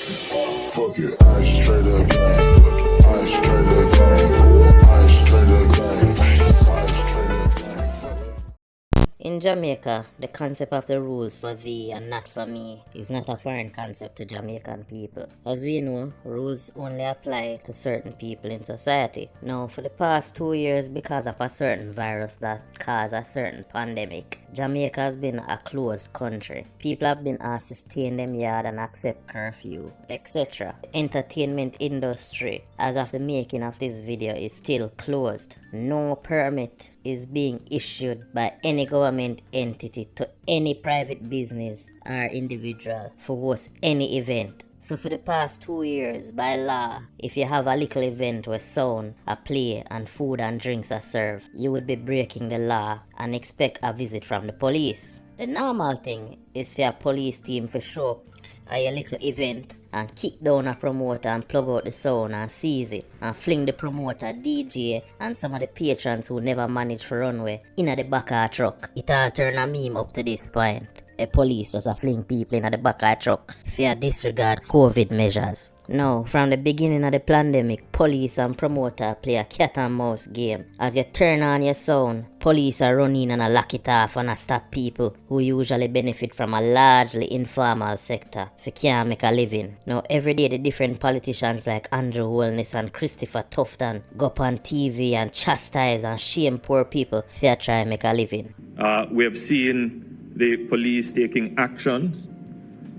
Fuck it, I straight up gang. I straight up gang. I straight up gang. I straight up gang. Fuck it. In Jamaica, the concept of the rules for thee and not for me is not a foreign concept to Jamaican people. As we know, rules only apply to certain people in society. Now, for the past 2 years, because of a certain virus that caused a certain pandemic, Jamaica has been a closed country. People have been asked to stay in them yard and accept curfew, etc. The entertainment industry, as of the making of this video, is still closed. No permit is being issued by any government entity to any private business or individual for host any event. So for the past 2 years, by law, if you have a little event where sound, a play, and food and drinks are served, you would be breaking the law and expect a visit from the police. The normal thing is for a police team to show up at your little event and kick down a promoter and plug out the sound and seize it and fling the promoter, DJ, and some of the patrons who never managed for runway in the back of a truck. It all turn a meme up to this point. The police just a fling people in the back of a truck for disregard COVID measures. Now, from the beginning of the pandemic, police and promoter play a cat and mouse game. As you turn on your sound, police are running and lock it off and stop people who usually benefit from a largely informal sector if you can't make a living. Now, every day the different politicians like Andrew Holness and Christopher Tufton go up on TV and chastise and shame poor people if they try to make a living. We have seen the police taking action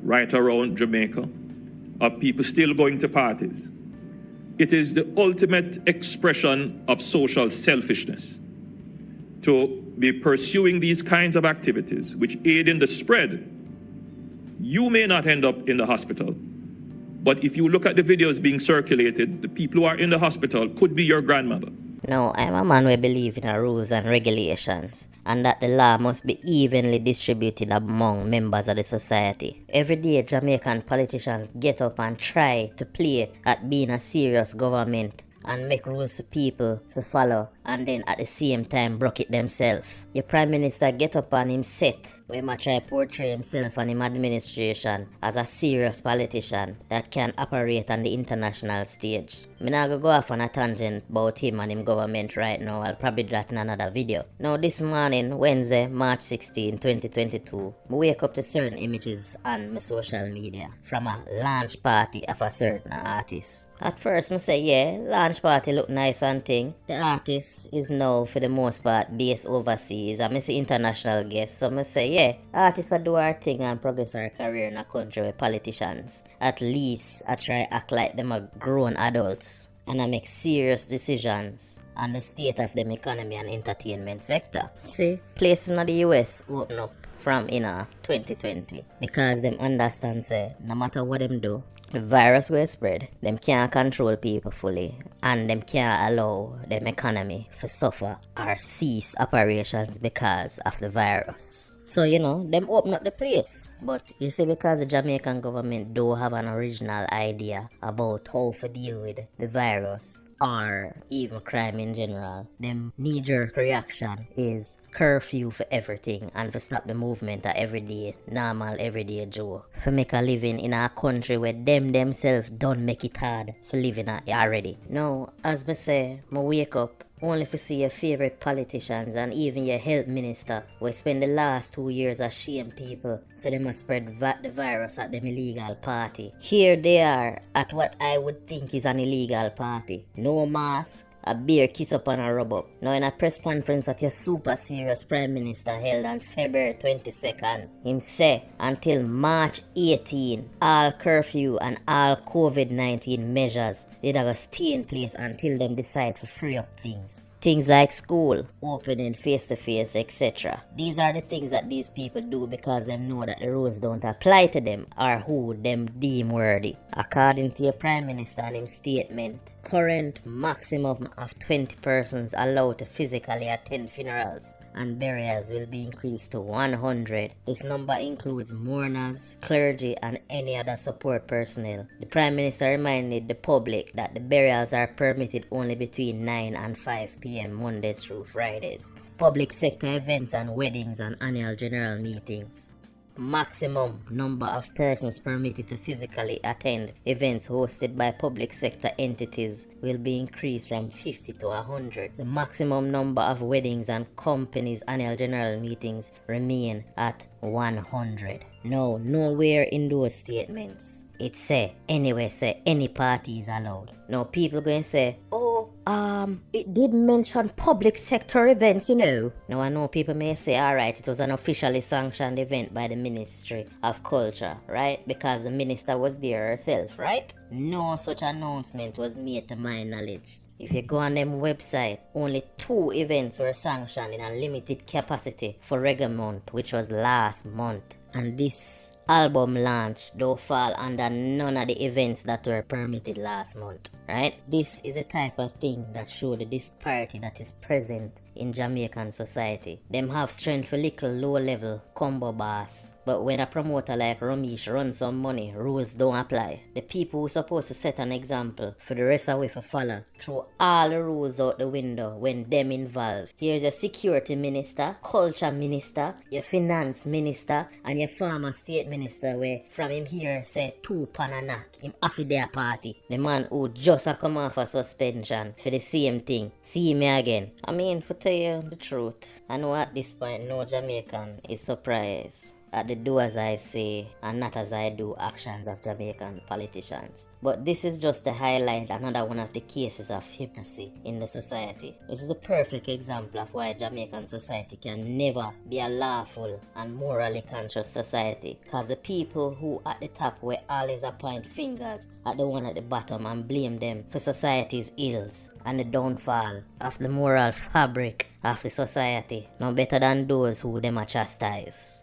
right around Jamaica of people still going to parties. It is the ultimate expression of social selfishness to be pursuing these kinds of activities which aid in the spread. You may not end up in the hospital, but if you look at the videos being circulated, the people who are in the hospital could be your grandmother. No, I'm a man who believes in rules and regulations, and that the law must be evenly distributed among members of the society. Every day, Jamaican politicians get up and try to play at being a serious government and make rules for people to follow, and then at the same time broke it themselves. Your Prime Minister get up on him set where he try portray himself and him administration as a serious politician that can operate on the international stage. Me not go off on a tangent about him and him government right now. I'll probably do that in another video. Now this morning, Wednesday, March 16, 2022, I wake up to certain images on my social media from a launch party of a certain artist. At first, I say, yeah, launch party look nice and thing. The artist is now, for the most part, based overseas. I see international guests. So I say, yeah, artists do our thing and progress our career in a country with politicians. At least, I try act like them are grown adults. And I make serious decisions on the state of the economy and entertainment sector. See, places in the US open up from 2020 because them understand say no matter what them do, the virus will spread. Them can't control people fully, and them can't allow them economy to suffer or cease operations because of the virus. So, them open up the place. But you see, because the Jamaican government don't have an original idea about how to deal with the virus or even crime in general, them knee-jerk reaction is curfew for everything and to stop the movement of normal everyday Joe. For make a living in a country where them themselves don't make it hard for living already. Now, as me say, I wake up only to see your favorite politicians and even your health minister will spend the last 2 years a shame people so they must spread the virus at them illegal party. Here they are at what I would think is an illegal party. No mask, a beer kiss up and a rub up. Now in a press conference that your super serious Prime Minister held on February 22nd, him say until March 18, all curfew and all COVID-19 measures they are going to stay in place until them decide to free up things. Things like school, opening face-to-face, etc. These are the things that these people do because they know that the rules don't apply to them or who them deem worthy. According to your Prime Minister and his statement, current maximum of 20 persons allowed to physically attend funerals and burials will be increased to 100. This number includes mourners, clergy, and any other support personnel. The Prime Minister reminded the public that the burials are permitted only between 9 and 5 p.m. Mondays through Fridays. Public sector events and weddings and annual general meetings maximum number of persons permitted to physically attend events hosted by public sector entities will be increased from 50 to 100. The maximum number of weddings and companies' annual general meetings remain at 100. No, nowhere in those statements it say any party is allowed. Now people going to say, it did mention public sector events, you know. Now I know people may say, alright, it was an officially sanctioned event by the Ministry of Culture, right? Because the minister was there herself, right? No such announcement was made to my knowledge. If you go on them website, only 2 events were sanctioned in a limited capacity for Reggae Month, which was last month. And this album launch don't fall under none of the events that were permitted last month, right? This is a type of thing that show the disparity that is present in Jamaican society. Them have strength for little low-level combo boss, but when a promoter like Ramesh runs some money, rules don't apply. The people who supposed to set an example for the rest of we to follow throw all the rules out the window when them involved. Here's your security minister, culture minister, your finance minister, and your former state minister where from him here say 2 pan a knock, him off their party. The man who just a come off a suspension for the same thing. See me again. I mean, for tell you the truth, I know at this point no Jamaican is surprised at the do as I say and not as I do actions of Jamaican politicians. But this is just to highlight another one of the cases of hypocrisy in the society. This is the perfect example of why Jamaican society can never be a lawful and morally conscious society, because the people who at the top will always point fingers at the one at the bottom and blame them for society's ills and the downfall of the moral fabric of the society, no better than those who them a chastise.